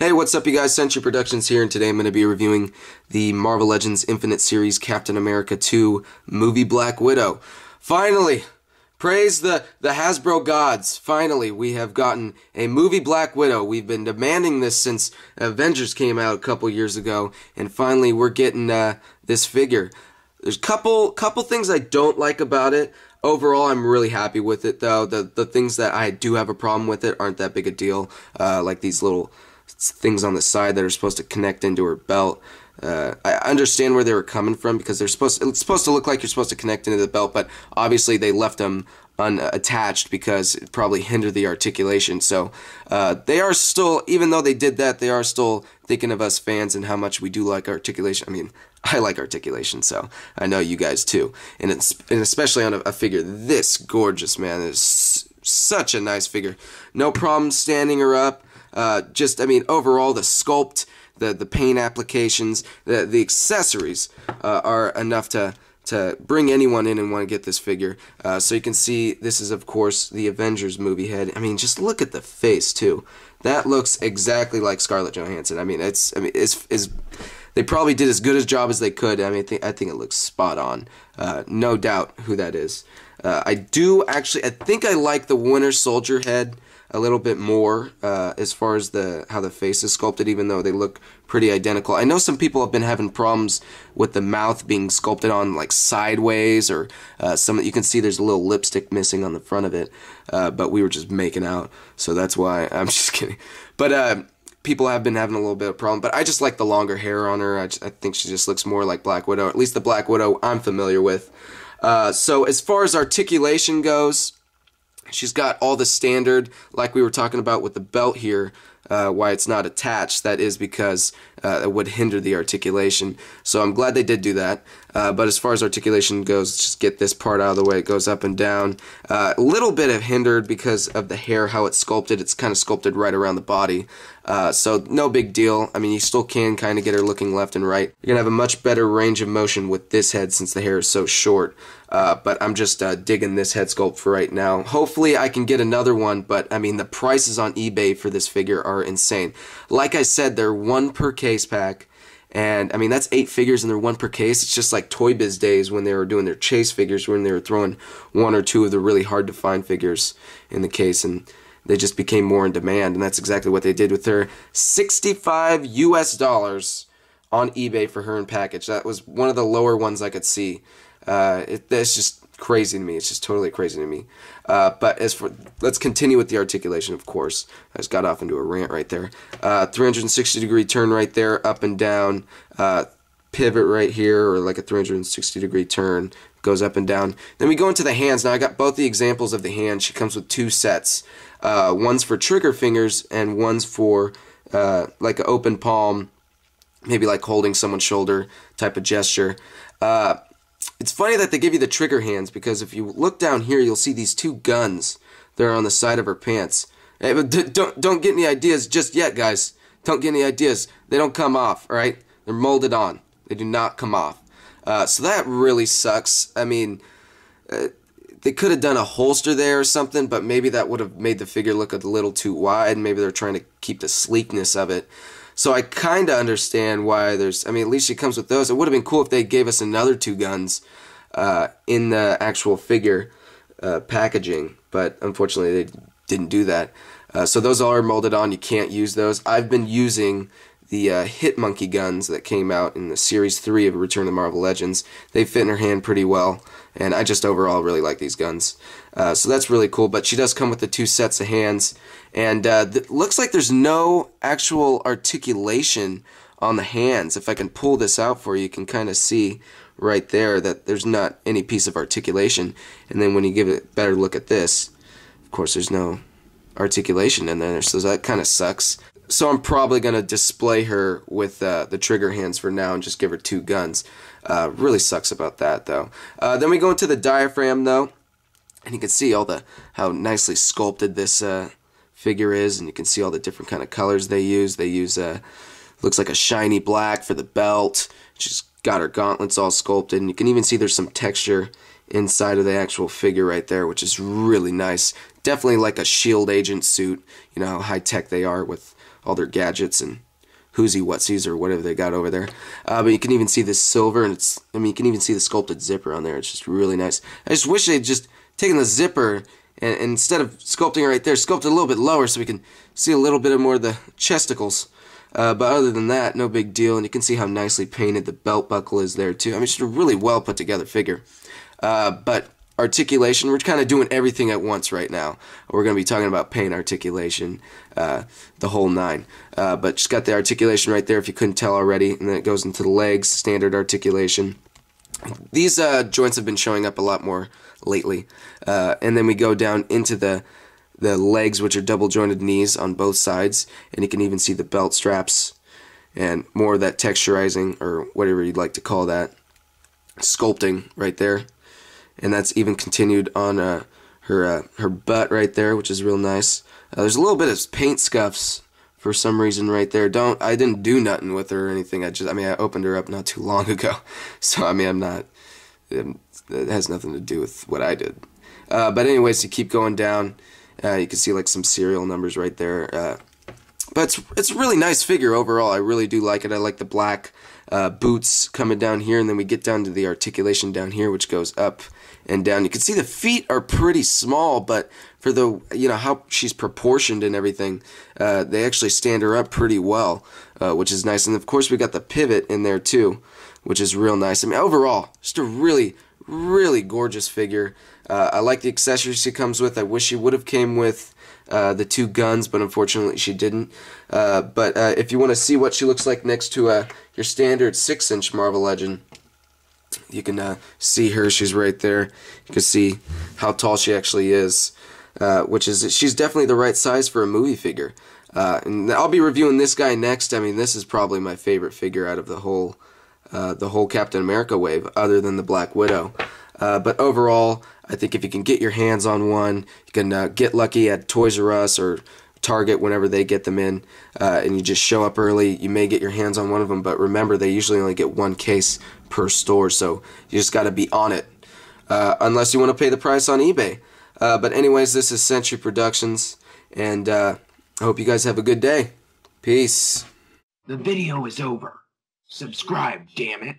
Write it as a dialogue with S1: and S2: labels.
S1: Hey, what's up you guys? Century Productions here, and today I'm going to be reviewing the Marvel Legends Infinite Series Captain America 2 movie Black Widow. Finally! Praise the Hasbro gods! Finally, we have gotten a movie Black Widow. We've been demanding this since Avengers came out a couple years ago, and finally we're getting this figure. There's a couple things I don't like about it. Overall, I'm really happy with it, though. The things that I do have a problem with it aren't that big a deal, like these little things on the side that are supposed to connect into her belt. I understand where they were coming from because it's supposed to look like you're supposed to connect into the belt, but obviously they left them unattached because it probably hindered the articulation. So they are still, even though they did that, they are still thinking of us fans and how much we do like articulation. I mean, I like articulation, so I know you guys too. And especially on a figure this gorgeous, man. It's such a nice figure. No problem standing her up. I mean, overall, the sculpt, the paint applications, the accessories are enough to bring anyone in and want to get this figure. So you can see this is, of course, the Avengers movie head. I mean, just look at the face too. That looks exactly like Scarlett Johansson. I mean, they probably did as good a job as they could. I mean, I think it looks spot on. No doubt who that is. I think I like the Winter Soldier head a little bit more as far as how the face is sculpted, even though they look pretty identical. I know some people have been having problems with the mouth being sculpted on like sideways, or you can see there's a little lipstick missing on the front of it, but we were just making out, so that's why. I'm just kidding. But people have been having a little bit of a problem, but I just like the longer hair on her. I think she just looks more like Black Widow, at least the Black Widow I'm familiar with. So as far as articulation goes, she's got all the standard, like we were talking about with the belt here, why it's not attached. That is because it would hinder the articulation. So I'm glad they did do that. But as far as articulation goes, just get this part out of the way. It goes up and down. A little bit of hindered because of the hair, how it's sculpted. It's kind of sculpted right around the body. So no big deal. I mean, you still can kind of get her looking left and right. You're going to have a much better range of motion with this head since the hair is so short. But I'm just digging this head sculpt for right now. Hopefully I can get another one, but I mean, the prices on eBay for this figure are insane. Like I said, they're 1 per case pack. And I mean, that's 8 figures and they're 1 per case. It's just like Toy Biz days when they were doing their chase figures, when they were throwing 1 or 2 of the really hard to find figures in the case, and they just became more in demand. And that's exactly what they did with their $65 US on eBay for her in package. That was one of the lower ones I could see. That's just crazy to me. It's just totally crazy to me. But let's continue with the articulation, of course. I just got off into a rant right there. 360-degree turn right there, up and down. Pivot right here, or like a 360-degree turn. Goes up and down. Then we go into the hands. Now I got both the examples of the hand. She comes with 2 sets. One's for trigger fingers, and one's for like an open palm, maybe like holding someone's shoulder type of gesture. It's funny that they give you the trigger hands, because if you look down here, you'll see these 2 guns that are on the side of her pants. Hey, but don't get any ideas just yet, guys. Don't get any ideas. They don't come off, alright? They're molded on. They do not come off. So that really sucks. I mean, they could have done a holster there or something, but maybe that would have made the figure look a little too wide. Maybe they're trying to keep the sleekness of it. So I kind of understand why there's, I mean, at least she comes with those. It would have been cool if they gave us another 2 guns in the actual figure packaging, but unfortunately they didn't do that. So those are molded on. You can't use those. I've been using the Hit Monkey guns that came out in the Series 3 of Return to Marvel Legends. They fit in her hand pretty well, and I just overall really like these guns. So that's really cool, but she does come with the 2 sets of hands, and looks like there's no actual articulation on the hands. If I can pull this out for you, you can kind of see right there that there's not any piece of articulation. And then when you give it a better look at this, of course there's no articulation in there, so that kind of sucks. So I'm probably going to display her with the trigger hands for now and just give her 2 guns. Really sucks about that, though. Then we go into the diaphragm, though, and you can see how nicely sculpted this figure is, and you can see all the different kind of colors they use. They use looks like a shiny black for the belt. She's got her gauntlets all sculpted, and you can even see there's some texture inside of the actual figure right there, which is really nice. Definitely like a SHIELD agent suit. You know how high-tech they are with all their gadgets and whoosy whatsies or whatever they got over there. But you can even see this silver, and you can even see the sculpted zipper on there. It's just really nice. I just wish they'd just taken the zipper and instead of sculpting it right there, sculpt it a little bit lower so we can see a little bit more of the chesticles. But other than that, no big deal. And you can see how nicely painted the belt buckle is there too. I mean, it's just a really well put together figure. But articulation, we're kind of doing everything at once right now. We're going to be talking about paint, articulation, the whole nine. But just got the articulation right there if you couldn't tell already. And then it goes into the legs, standard articulation. These joints have been showing up a lot more lately. And then we go down into the legs, which are double jointed knees on both sides. And you can even see the belt straps and more of that texturizing, or whatever you'd like to call that, sculpting right there. And that's even continued on her butt right there, which is real nice. There's a little bit of paint scuffs for some reason right there. I didn't do nothing with her or anything. I opened her up not too long ago. So, it has nothing to do with what I did. But anyways, you keep going down. You can see like some serial numbers right there. But it's a really nice figure overall. I really do like it. I like the black boots coming down here, and then we get down to the articulation down here, which goes up and down. You can see the feet are pretty small, but for the how she's proportioned and everything, they actually stand her up pretty well, which is nice. And of course, we got the pivot in there too, which is real nice. I mean, overall, just a really, really gorgeous figure. I like the accessories she comes with. I wish she would have came with the two guns, but unfortunately she didn't. But if you want to see what she looks like next to your standard 6-inch Marvel Legend, you can see her. She's right there. You can see how tall she actually is, she's definitely the right size for a movie figure. And I'll be reviewing this guy next. I mean, this is probably my favorite figure out of the whole Captain America wave, other than the Black Widow. But overall, I think if you can get your hands on one, you can get lucky at Toys R Us or Target whenever they get them in, and you just show up early, you may get your hands on one of them. But remember, they usually only get one case per store, so you just got to be on it, unless you want to pay the price on eBay. But anyways, this is Century Productions, and I hope you guys have a good day. Peace.
S2: The video is over. Subscribe, damn it.